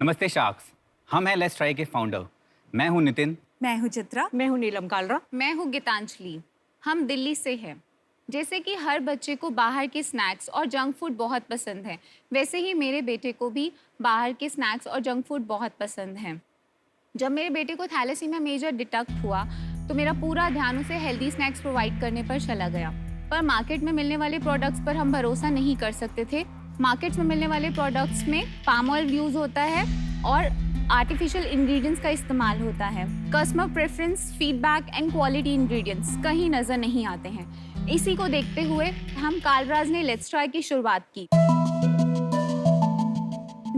नमस्ते शार्क्स, हम हैं लेट्स ट्राई के फाउंडर। मैं हूं नितिन। मैं हूँ चित्रा। मैं हूँ नीलम कालरा। मैं हूँ गीतांजलि। हम दिल्ली से हैं। जैसे कि हर बच्चे को बाहर के स्नैक्स और जंक फूड बहुत पसंद है, वैसे ही मेरे बेटे को भी बाहर के स्नैक्स और जंक फूड बहुत पसंद है। जब मेरे बेटे को थैलेसीमिया मेजर डिटेक्ट हुआ तो मेरा पूरा ध्यान उसे हेल्दी स्नैक्स प्रोवाइड करने पर चला गया। पर मार्केट में मिलने वाले प्रोडक्ट्स पर हम भरोसा नहीं कर सकते थे। मार्केट्स में मिलने वाले प्रोडक्ट्स में पाम ऑयल यूज़ होता है और आर्टिफिशियल इंग्रेडिएंट्स का इस्तेमाल होता है। Customer preference, feedback and quality ingredients कहीं नज़र नहीं आते हैं। इसी को देखते हुए हम कालराज ने लेट्स ट्राई की शुरुआत की,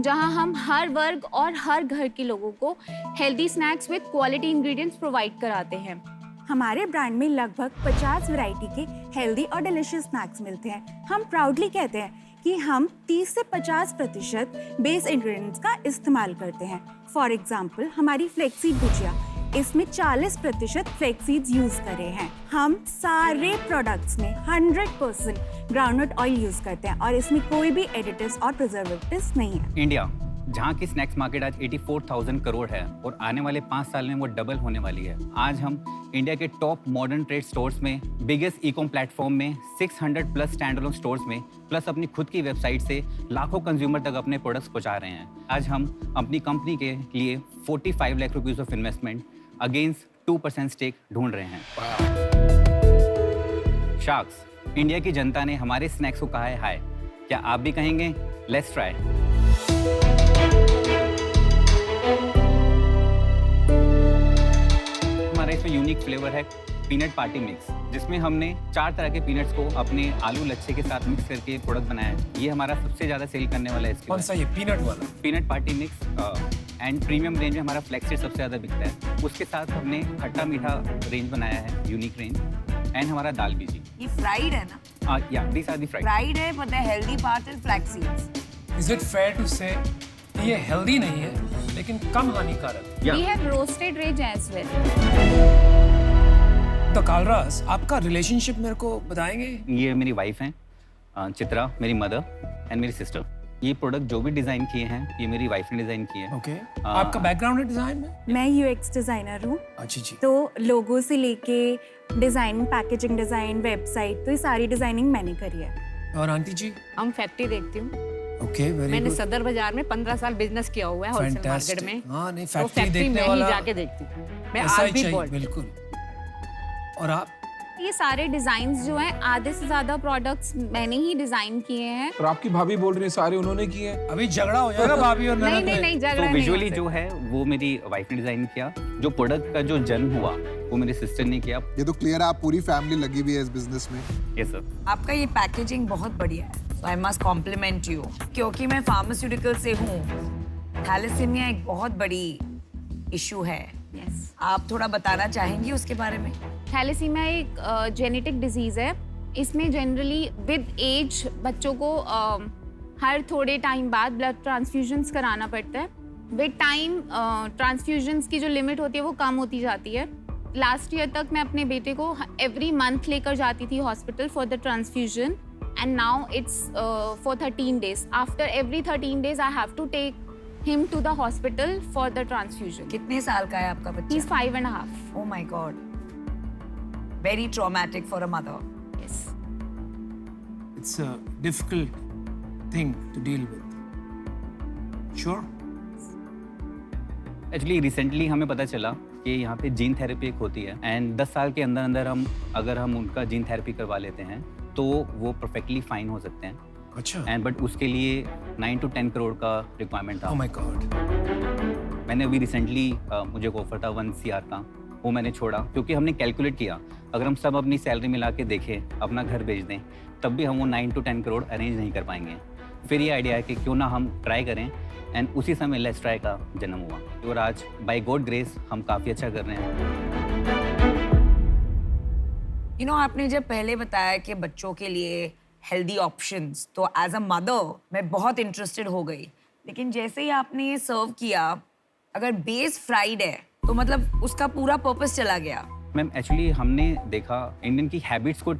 जहां हम हर वर्ग और हर घर के लोगों को healthy snacks with quality ingredients provide कराते हैं। हमारे ब्रांड में लगभग 50 वैरायटी के हेल्दी और डिलीशियस स्नैक्स मिलते हैं। हम प्राउडली कहते हैं कि हम 30 से 50% बेस इंग्रेडिएंट्स का इस्तेमाल करते हैं। फॉर एग्जाम्पल, हमारी फ्लेक्सीड भुजिया, इसमें 40% फ्लेक्सीड्स यूज करे हैं। हम सारे प्रोडक्ट्स में 100% ग्राउंडनट ऑयल यूज करते हैं और इसमें कोई भी एडिटिव्स और प्रिजर्वेटिव्स नहीं है। इंडिया, जहां की स्नैक्स मार्केट आज 84,000 करोड़ है और आने वाले 5 साल में वो डबल होने वाली है। आज हम इंडिया के टॉप मॉडर्न ट्रेड स्टोर्स में, बिगेस्ट ई-कॉम प्लेटफॉर्म में, 600 प्लस स्टैंड अलोन स्टोर्स में, प्लस अपनी खुद की वेबसाइट से लाखों कंज्यूमर तक अपने प्रोडक्ट्स पहुंचा रहे हैं। आज हम अपनी कंपनी के लिए 45 lakh rupees of investment against 2% stake ढूंढ रहे हैं। शार्क्स, इंडिया की जनता ने हमारे स्नैक्स को कहा है हाय। क्या आप भी कहेंगे? Let's try. हमारा इसमें यूनिक फ्लेवर है पीनट पार्टी मिक्स, जिसमें हमने 4 तरह के पीनट्स को अपने आलू लच्छे के साथ मिक्स करके प्रोडक्ट बनाया है। ये हमारा सबसे ज्यादा सेल करने वाला है। कौन सा ये पीनट वाला? Peanut party mix and premium range में हमारा फ्लेक्सीड सबसे ज्यादा बिकता है। उसके साथ हमने खट्टा मीठा रेंज बनाया है, यूनिक रेंज, एंड हमारा दाल बीजी। ये फ्राइड है ना? या this are the fried. Fried है, but the healthy part is flax seeds. Is it fair to say कि ये हेल्दी नहीं है लेकिन कम हानिकारक? We have roasted range as well. तो कालराज, आपका रिलेशनशिप मेरे को बताएंगे? ये मेरी वाइफ हैं, चित्रा, मेरी मदर एंड मेरी सिस्टर। ये प्रोडक्ट जो भी डिजाइन किए हैं ये मेरी वाइफ ने डिजाइन किए हैं। ओके। आपका बैकग्राउंड है डिजाइन में? मैं यूएक्स डिजाइनर हूँ। अच्छी जी। तो लोगो से लेके डिजाइन, पैकेजिंग डिजाइन, वेबसाइट, तो ये सारी डिजाइनिंग मैंने करी है। और आंटी जी? हम फैक्ट्री देखती हूँ। ओके, वेरी मैंने गुड। सदर बाजार में 15 साल बिजनेस किया हुआ है होलसेल मार्केट में। हाँ, नहीं, तो फैक्ट्री फैक्ट्री देखने में वाला ही जाके देखती हूँ मैं। ऐसा आज ही भी चाहिए, बोल बिल्कुल। और आप? ये सारे डिजाइन्स जो हैं, आधे से ज्यादा प्रोडक्ट्स मैंने ही डिजाइन किए हैं। और आपकी भाभी बोल रही है सारे उन्होंने किए हैं। अभी झगड़ा हो जाएगा भाभी और नहीं ननद नहीं में। नहीं, झगड़ा तो नहीं विजुअली हो जो है वो मेरी वाइफ ने डिजाइन किया। जो प्रोडक्ट का जो जन्म हुआ वो मेरी सिस्टर ने किया। ये तो क्लियर है, आप पूरी फैमिली लगी हुई है इस बिजनेस में। Yes sir. आपका ये पैकेजिंग बहुत बढ़िया है, so I must compliment you. क्योंकि मैं फार्मास्यूटिकल से हूँ, थैलेसीमिया एक बहुत बड़ी इशू है। Yes. आप थोड़ा बताना चाहेंगी उसके बारे में? थैलेसीमिया एक जेनेटिक डिजीज है। इसमें जनरली विद एज बच्चों को हर थोड़े टाइम बाद ब्लड ट्रांसफ्यूजन्स कराना पड़ता है। विद टाइम ट्रांसफ्यूजन्स की जो लिमिट होती है वो कम होती जाती है। लास्ट ईयर तक मैं अपने बेटे को एवरी मंथ लेकर जाती थी hospital for the transfusion, and now it's for 13 days. After every 13 days I have to take him to the hospital for the transfusion. कितने साल का है आपका बच्चा? He's 5.5. Oh my God. Very traumatic for a mother. Yes. It's a difficult thing to deal with. Sure. Actually recently हमें पता चला कि यहाँ पे जीन थेरेपी एक होती है, एंड 10 साल के अंदर अंदर अगर हम उनका जीन थेरेपी करवा लेते हैं तो वो परफेक्टली फाइन हो सकते हैं। अच्छा। एंड बट उसके लिए 9 to 10 करोड़ का रिक्वायरमेंट था। Oh my God. मैंने अभी रिसेंटली मुझे एक ऑफर था 1 CR का, वो मैंने छोड़ा क्योंकि हमने कैलकुलेट किया अगर हम सब अपनी सैलरी मिला के देखें, अपना घर बेच दें, तब भी हम वो 9 to 10 करोड़ अरेंज नहीं कर पाएंगे। फिर ये आइडिया है कि क्यों ना हम ट्राई करें, एंड उसी समय लेट्स ट्राई का जन्म हुआ। और आज बाय गॉड ग्रेस हम काफ़ी अच्छा कर रहे हैं। You know, आपने जब पहले बताया कि बच्चों के लिए हेल्दी ऑप्शंस, तो एज अ मदर मैं बहुत इंटरेस्टेड हो गई। लेकिन जैसे ही आपने ये सर्व किया, अगर बेस फ्राइड है तो मतलब उसका पूरा पर्पस चला गया। मैम एक्चुअली हमने देखा इंडियन की हैबिट्स को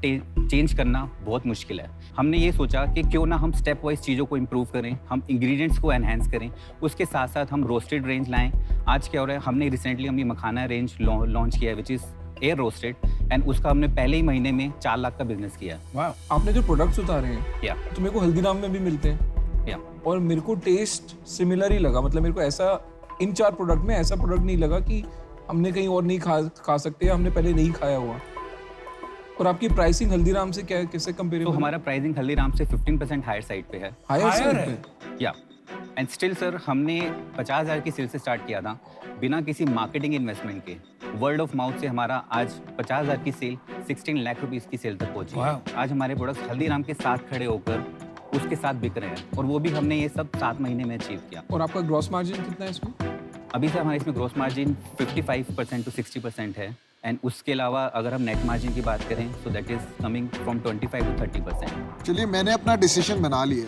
चेंज करना बहुत मुश्किल है। हमने ये सोचा कि क्यों ना हम स्टेप वाइज चीज़ों को इम्प्रूव करें, हम इंग्रेडिएंट्स को एनहेंस करें, उसके साथ साथ हम रोस्टेड रेंज लाएं। आज क्या हो रहा है, हमने रिसेंटली हमने मखाना रेंज लॉन्च किया है which is air roasted, and उसका हमने पहले ही महीने में 4 लाख का बिजनेस किया। वाह, आपने जो प्रोडक्ट्स उतारे हैं या तो मेरे को हल्दीराम में भी मिलते हैं या और मेरे को टेस्ट सिमिलर ही लगा। मतलब मेरे को ऐसा इन 4 प्रोडक्ट में ऐसा प्रोडक्ट नहीं लगा कि हमने कहीं और नहीं खा सकते, हमने पहले नहीं खाया हुआ। और आपकी प्राइसिंग हल्दीराम से क्या कैसे तो कंपेरेबल? हमारा प्राइसिंग हल्दीराम से 15% हायर साइड पे है। हायर Higher है। है। या एंड स्टिल सर, हमने 50,000 की सेल से स्टार्ट किया था बिना किसी मार्केटिंग इन्वेस्टमेंट के। वर्ड ऑफ माउथ से हमारा आज 50,000 की सेल 16 लाख रुपीस की सेल तक पहुंची है। Wow. आज हमारे प्रोडक्ट्स हल्दीराम के साथ खड़े होकर उसके साथ बिक रहे हैं, और वो भी हमने ये सब 7 महीने में अचीव किया। और आपका ग्रॉस मार्जिन कितना है इसमें? अभी से हमारे इसमें ग्रोस मार्जिन 55% to 60% है, एंड उसके अलावा अगर हम नेट मार्जिन की बात करें so that is coming from 25 to 30%। चलिए, मैंने अपना डिसीजन बना लिया।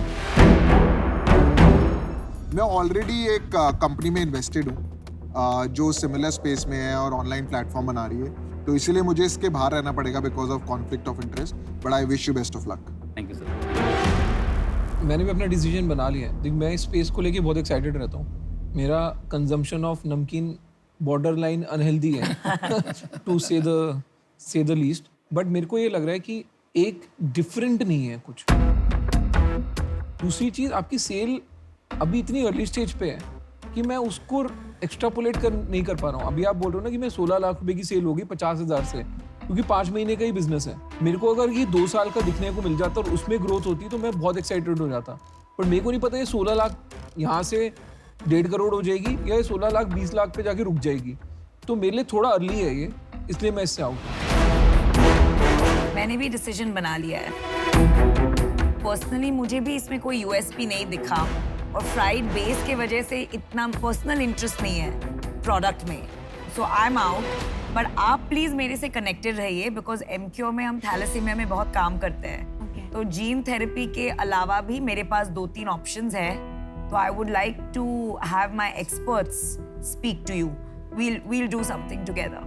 मैं ऑलरेडी एक कंपनी में इन्वेस्टेड हूँ जो सिमिलर स्पेस में है और ऑनलाइन प्लेटफॉर्म बना रही है, तो इसीलिए मुझे इसके बाहर रहना पड़ेगा because of conflict of interest, but I wish you best of luck. Thank you sir. मैंने भी अपना डिसीजन बना लिया है। देख, मैं इस स्पेस को लेके बहुत एक्साइटेड रहता हूँ। मेरा कंजम्पशन ऑफ नमकीन बॉर्डर लाइन अनहेल्दी है टू से द लीस्ट, बट मेरे को ये लग रहा है कि एक डिफरेंट नहीं है कुछ। दूसरी चीज़, आपकी सेल अभी इतनी अर्ली स्टेज पे है कि मैं उसको एक्स्ट्रापोलेट नहीं कर पा रहा हूँ। अभी आप बोल रहे हो ना कि मैं 16 लाख रुपए की सेल होगी 50,000 से, क्योंकि 5 महीने का ही बिजनेस है। मेरे को अगर ये 2 साल का दिखने को मिल जाता और उसमें ग्रोथ होती तो मैं बहुत एक्साइटेड हो जाता, पर मेरे को नहीं पता ये 16 लाख यहाँ से 1.5 करोड़ हो जाएगी या ये 16 लाख 20 लाख पे जाके रुक जाएगी। तो मेरे लिए थोड़ा अर्ली है ये, इसलिए मैं इससे आउट हूँ। मैंने भी डिसीजन बना लिया है। पर्सनली मुझे भी इसमें कोई यूएसपी नहीं दिखा, और फ्राइड बेस के वजह से इतना पर्सनल इंटरेस्ट नहीं है प्रोडक्ट में, सो आई एम आउट। बट आप प्लीज मेरे से कनेक्टेड रहिए बिकॉज एमक्यू में हम थैलेसीमिया में बहुत काम करते हैं। तो जीन थेरेपी के अलावा भी मेरे पास 2-3 ऑप्शंस हैं। So I would like to have my experts speak to you. We'll do something together.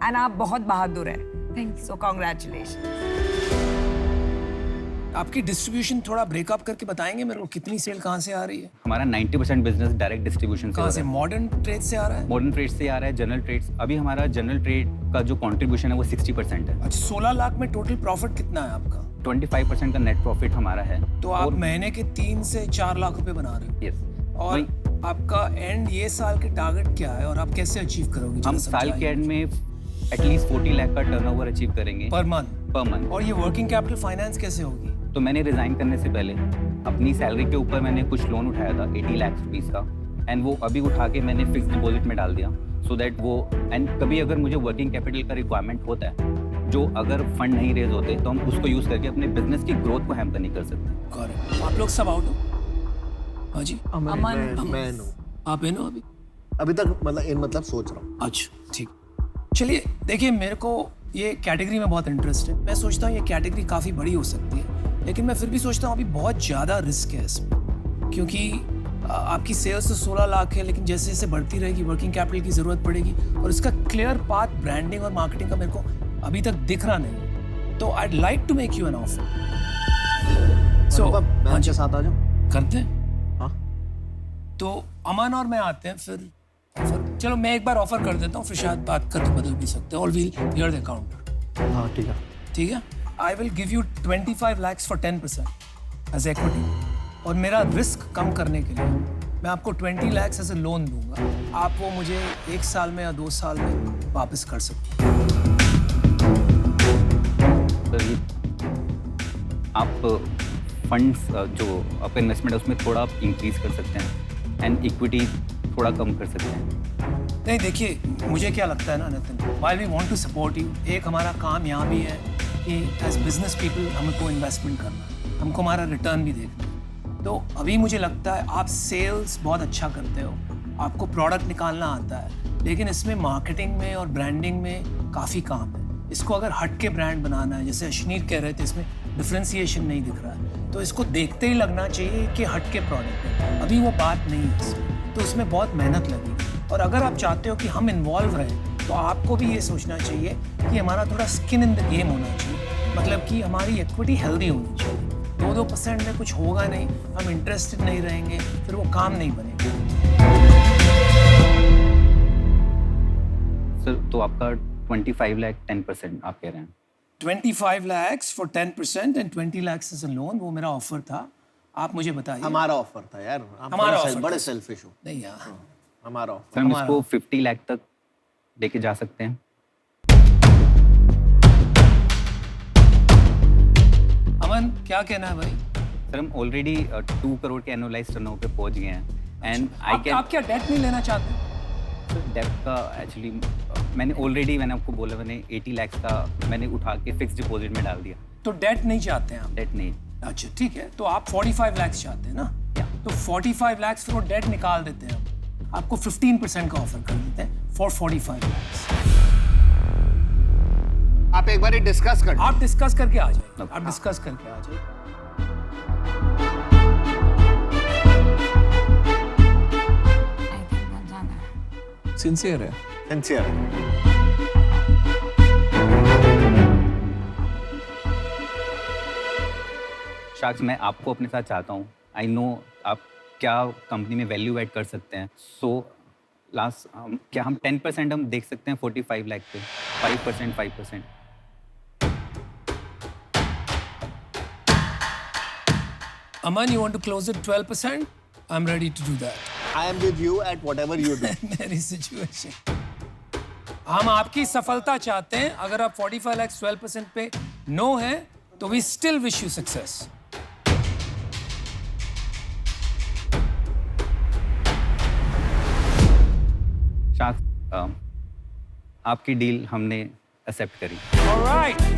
And आप बहुत बहादुर हैं. Thank you. So congratulations. आपकी डिस्ट्रीब्यूशन थोड़ा ब्रेकअप करके बताएंगे मेरे को, कितनी सेल कहाँ से आ रही है? हमारा 90% बिजनेस डायरेक्ट डिस्ट्रीब्यूशन से कहाँ हो से? रहा है। मॉडर्न ट्रेड से आ रहा है? मॉडर्न ट्रेड से आ रहा है, जनरल ट्रेड्स। अभी हमारा जनरल ट्रेड का जो कंट्रीब्यूशन है वो 60% है। अच्छा, 16 लाख में टोटल प्रॉफिट कितना है आपका? 25% का नेट प्रॉफिट हमारा है। तो आप महीने के 3 से 4 लाख रुपए बना रहे हो। यस, और आपका एंड ये साल के टारगेट क्या है और आप कैसे अचीव करोगे? हम जरा साल के समझाइए। एंड में एटलीस्ट 40 लाख का टर्नओवर अचीव करेंगे पर मंथ। और ये वर्किंग कैपिटल फाइनेंस कैसे होगी? तो मैंने रिजाइन करने से पहले अपनी सैलरी के ऊपर मैंने कुछ लोन उठाया था 80 लाख रुपीस का, एंड वो अभी उठा के मैंने फिक्स डिपॉजिट में डाल दिया, सो दैट वो, एंड कभी अगर मुझे वर्किंग कैपिटल का रिक्वायरमेंट होता है, जो अगर फंड नहीं रेज होते तो हम उसको यूज करके अपने बिजनेस की ग्रोथ को हैम्पर नहीं कर सकते। करेक्ट। आप लोग सब आउट हो? हाँ जी, अमन, मैं हूँ आप है ना अभी तक, मतलब सोच रहा हूँ। अच्छा, ठीक। चलिए, देखिए, मेरे को ये कैटेगरी में बहुत इंटरेस्ट है। मैं सोचता हूँ ये कैटेगरी काफ़ी बड़ी हो सकती है, लेकिन मैं फिर भी सोचता हूँ अभी बहुत ज़्यादा रिस्क है इसमें, क्योंकि आपकी सेल्स तो 16 लाख है, लेकिन जैसे जैसे बढ़ती रहेगी वर्किंग कैपिटल की ज़रूरत पड़ेगी, और इसका क्लियर पाथ ब्रांडिंग और मार्केटिंग का मेरे को अभी तक दिख रहा नहीं। तो I like to make you an offer. So मैं आपके साथ आ जाऊँ? करते हैं। हाँ। तो अमन और मैं आते हैं फिर ऑफर। चलो, मैं एक बार ऑफर कर देता हूँ, फिर शायद बात करके बदल भी सकते हैं। और वील हियर द काउंटर। हाँ, ठीक है। ठीक है, I will give you 25 lakhs for 10% as equity, और मेरा रिस्क कम करने के लिए मैं आपको 20 lakhs एज ए लोन दूंगा। आप वो मुझे 1 साल में या 2 साल में वापस कर सकते हैं। सर, ये आप फंड्स जो आपका इन्वेस्टमेंट है उसमें थोड़ा आप इंक्रीज कर सकते हैं, एंड इक्विटी थोड़ा कम कर सकते हैं। नहीं, देखिए, मुझे क्या लगता है ना Nitin, while we want to support you, एक हमारा काम यहाँ भी है कि एज बिजनेस पीपल हमको इन्वेस्टमेंट करना है, हमको हमारा रिटर्न भी देखना है। तो अभी मुझे लगता है आप सेल्स बहुत अच्छा करते हो, आपको प्रोडक्ट निकालना आता है, लेकिन इसमें मार्केटिंग में और ब्रांडिंग में काफ़ी काम है। इसको अगर हट के ब्रांड बनाना है, जैसे अश्नीर कह रहे थे, इसमें डिफ्रेंसिएशन नहीं दिख रहा है, तो इसको देखते ही लगना चाहिए कि हट के प्रोडक्ट है। अभी वो बात नहीं है इसमें, तो उसमें बहुत मेहनत लगेगी। और अगर आप चाहते हो कि हम इन्वॉल्व रहें, तो आपको भी ये सोचना चाहिए कि हमारा थोड़ा स्किन इन द गेम होना चाहिए। मतलब कि हमारी इक्विटी हेल्दी होनी चाहिए। 2% में कुछ होगा नहीं, हम इंटरेस्टेड नहीं रहेंगे, फिर वो काम नहीं बनेगा। सर तो आपका 25 लाख 10% आप कह रहे हैं। 25 lakhs for 10% and 20 lakhs as a loan, वो मेरा ऑफर था। आप मुझे बताइए। हमारा ऑफर था यार, आप हमारा offer बड़े था। सेल्फिश हो। नहीं यार, हमारा ऑफर। सर हम इसको 50 लाख तक लेके जा सकते हैं। अमन क्या कहना है भाई? सर हम ऑलरेडी 2 करोड़ के एनुअलाइज टर्नओवर पे पहुंच गए हैं एंड आई कैन आप क्या डेट नहीं लेना चाहते? डेप्थ का एक्चुअली मैंने आपको बोला, मैंने 80 लाख का मैंने उठा के फिक्स डिपॉजिट में डाल दिया। तो डेट नहीं चाहते हैं आप? डेट नहीं। अच्छा ठीक है, तो आप 45 lakhs चाहते हैं ना? तो 45 lakhs फिर वो डेट निकाल देते हैं हम। आपको 15% का ऑफर कर देते हैं फॉर 45 lakhs। आप एक बार डिस्कस कर। आप डिस्कस करके आ जाइए। Okay. आप डिस्कस करके आ जाइए। आई थिंक बहुत ज्यादा है। सिंसियर है। सिंसियर। शाक्स मैं आपको अपने साथ चाहता हूँ। आई नो आप क्या कंपनी में वैल्यू ऐड कर सकते हैं। सो लास्ट क्या हम 10% हम देख सकते हैं 45 लाख पे? 5%। Aman, you want to close it 12%? I'm ready to do that. I am with you at whatever you do. मेरी सिचुएशन। हम आपकी सफलता चाहते हैं। अगर आप 45 lakhs 12% पे नो है तो we still wish you success. Sacks आपकी डील हमने एक्सेप्ट करी। All right.